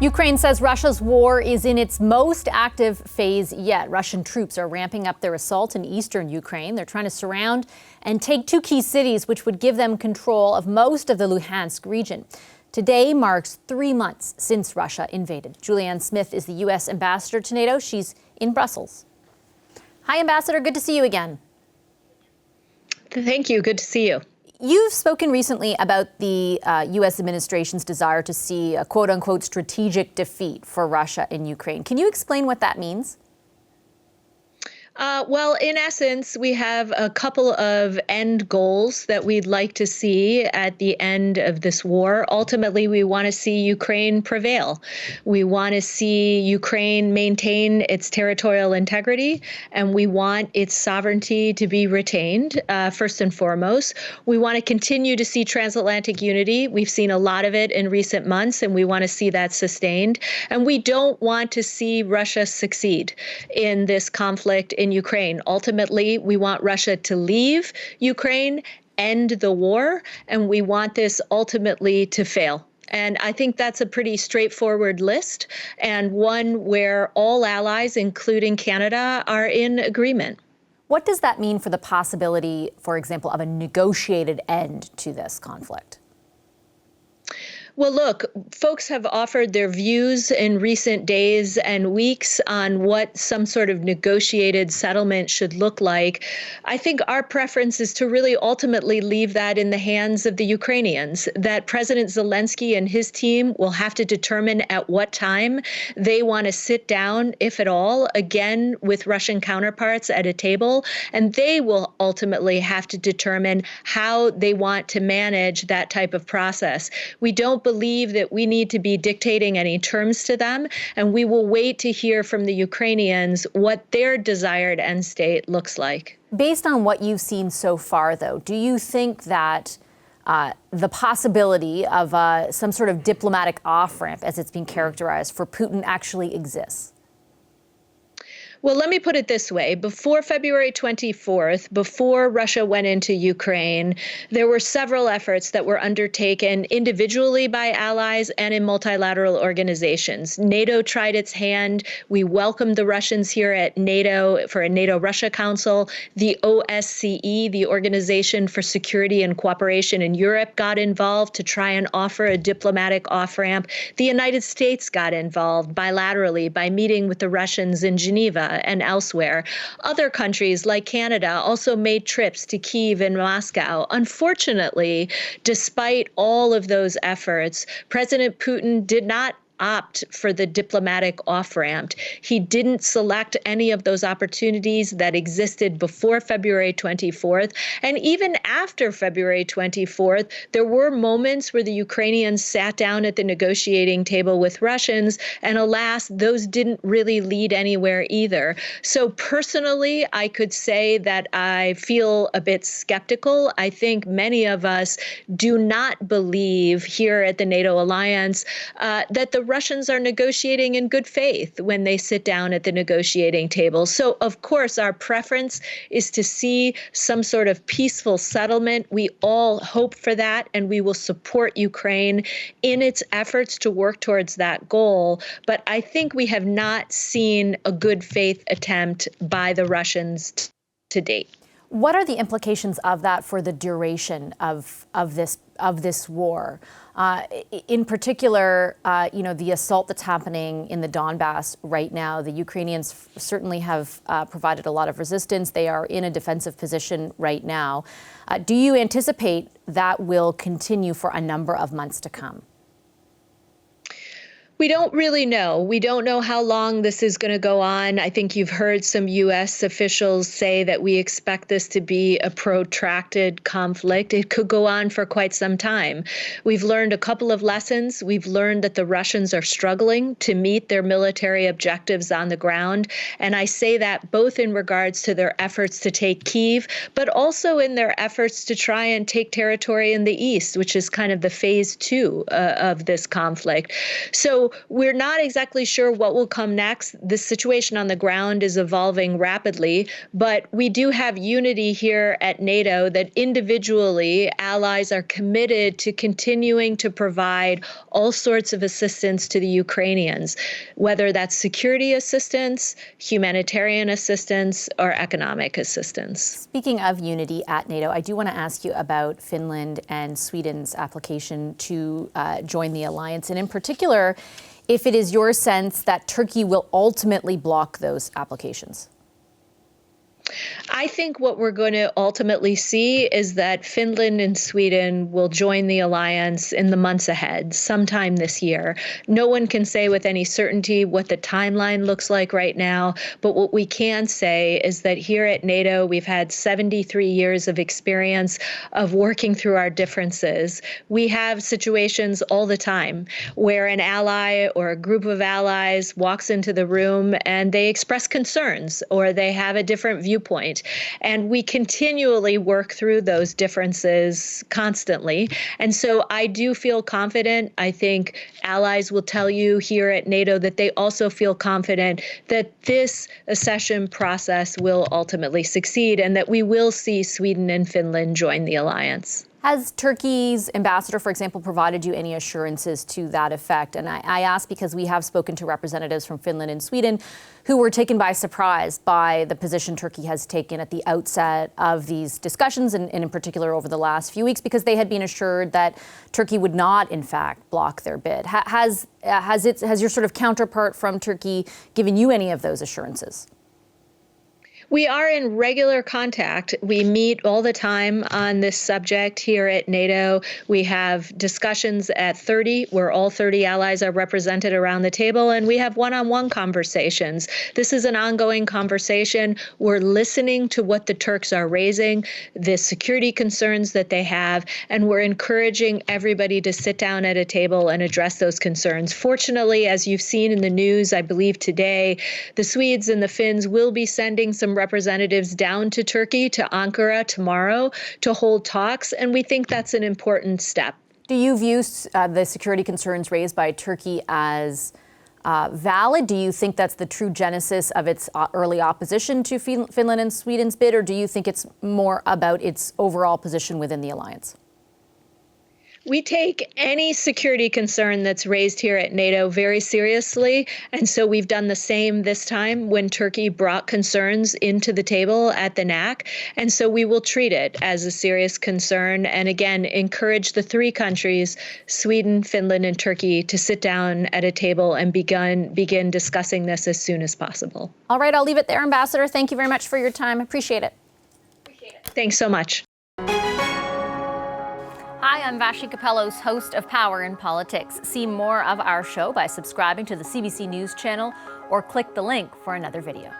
Ukraine says Russia's war is in its most active phase yet. Russian troops are ramping up their assault in eastern Ukraine. They're trying to surround and take two key cities, which would give them control of most of the Luhansk region. Today marks 3 months since Russia invaded. Julianne Smith is the U.S. ambassador to NATO. She's in Brussels. Hi, Ambassador. Good to see you again. Thank you. Good to see you. You've spoken recently about the U.S. administration's desire to see a quote-unquote strategic defeat for Russia in Ukraine. Can you explain what that means? Well, in essence, we have a couple of end goals that we'd like to see at the end of this war. Ultimately, we want to see Ukraine prevail. We want to see Ukraine maintain its territorial integrity, and we want its sovereignty to be retained, first and foremost. We want to continue to see transatlantic unity. We've seen a lot of it in recent months, and we want to see that sustained. And we don't want to see Russia succeed in this conflict in Ukraine. Ultimately, we want Russia to leave Ukraine, end the war, and we want this ultimately to fail. And I think that's a pretty straightforward list, and one where all allies, including Canada, are in agreement. What does that mean for the possibility, for example, of a negotiated end to this conflict? Well, look, folks have offered their views in recent days and weeks on what some sort of negotiated settlement should look like. I think our preference is to really ultimately leave that in the hands of the Ukrainians, that President Zelensky and his team will have to determine at what time they want to sit down, if at all, again with Russian counterparts at a table, and they will ultimately have to determine how they want to manage that type of process. We don't believe that we need to be dictating any terms to them, and we will wait to hear from the Ukrainians what their desired end state looks like. Based on what you've seen so far, though, do you think that the possibility of some sort of diplomatic off-ramp, as it's been characterized, for Putin actually exists? Well, let me put it this way. Before February 24th, before Russia went into Ukraine, there were several efforts that were undertaken individually by allies and in multilateral organizations. NATO tried its hand. We welcomed the Russians here at NATO for a NATO-Russia Council. The OSCE, the Organization for Security and Cooperation in Europe, got involved to try and offer a diplomatic off-ramp. The United States got involved bilaterally by meeting with the Russians in Geneva and elsewhere. Other countries like Canada also made trips to Kyiv and Moscow. Unfortunately, despite all of those efforts, President Putin did not opt for the diplomatic off-ramp. He didn't select any of those opportunities that existed before February 24th. And even after February 24th, there were moments where the Ukrainians sat down at the negotiating table with Russians, and alas, those didn't really lead anywhere either. So personally, I could say that I feel a bit skeptical. I think many of us do not believe here at the NATO alliance that the Russians are negotiating in good faith when they sit down at the negotiating table. So, of course, our preference is to see some sort of peaceful settlement. We all hope for that, and we will support Ukraine in its efforts to work towards that goal. But I think we have not seen a good faith attempt by the Russians to date. What are the implications of that for the duration of this war? In particular, the assault that's happening in the Donbass right now. The Ukrainians certainly have provided a lot of resistance. They are in a defensive position right now. Do you anticipate that will continue for a number of months to come? We don't really know. We don't know how long this is going to go on. I think you've heard some U.S. officials say that we expect this to be a protracted conflict. It could go on for quite some time. We've learned a couple of lessons. We've learned that the Russians are struggling to meet their military objectives on the ground. And I say that both in regards to their efforts to take Kyiv, but also in their efforts to try and take territory in the east, which is kind of the phase two of this conflict. So we're not exactly sure what will come next. The situation on the ground is evolving rapidly, but we do have unity here at NATO that individually allies are committed to continuing to provide all sorts of assistance to the Ukrainians, whether that's security assistance, humanitarian assistance, or economic assistance. Speaking of unity at NATO, I do want to ask you about Finland and Sweden's application to join the alliance, and in particular, if it is your sense that Turkey will ultimately block those applications. I think what we're going to ultimately see is that Finland and Sweden will join the alliance in the months ahead, sometime this year. No one can say with any certainty what the timeline looks like right now, but what we can say is that here at NATO, we've had 73 years of experience of working through our differences. We have situations all the time where an ally or a group of allies walks into the room and they express concerns or they have a different viewpoint. And we continually work through those differences constantly. And so I do feel confident. I think allies will tell you here at NATO that they also feel confident that this accession process will ultimately succeed and that we will see Sweden and Finland join the alliance. Has Turkey's ambassador, for example, provided you any assurances to that effect? And I ask because we have spoken to representatives from Finland and Sweden who were taken by surprise by the position Turkey has taken at the outset of these discussions, and in particular over the last few weeks, because they had been assured that Turkey would not, in fact, block their bid. Has your sort of counterpart from Turkey given you any of those assurances? We are in regular contact. We meet all the time on this subject here at NATO. We have discussions at 30, where all 30 allies are represented around the table, and we have one-on-one conversations. This is an ongoing conversation. We're listening to what the Turks are raising, the security concerns that they have, and we're encouraging everybody to sit down at a table and address those concerns. Fortunately, as you've seen in the news, I believe today, the Swedes and the Finns will be sending some representatives down to Turkey, to Ankara tomorrow, to hold talks, and we think that's an important step. Do you view the security concerns raised by Turkey as valid? Do you think that's the true genesis of its early opposition to Finland and Sweden's bid, or do you think it's more about its overall position within the alliance? We take any security concern that's raised here at NATO very seriously, and so we've done the same this time when Turkey brought concerns into the table at the NAC, and so we will treat it as a serious concern and again encourage the three countries, Sweden, Finland, and Turkey, to sit down at a table and begin discussing this as soon as possible. All right, I'll leave it there, Ambassador. Thank you very much for your time. Appreciate it. Thanks so much. Hi, I'm Vashi Capellos, host of Power in Politics. See more of our show by subscribing to the CBC News channel or click the link for another video.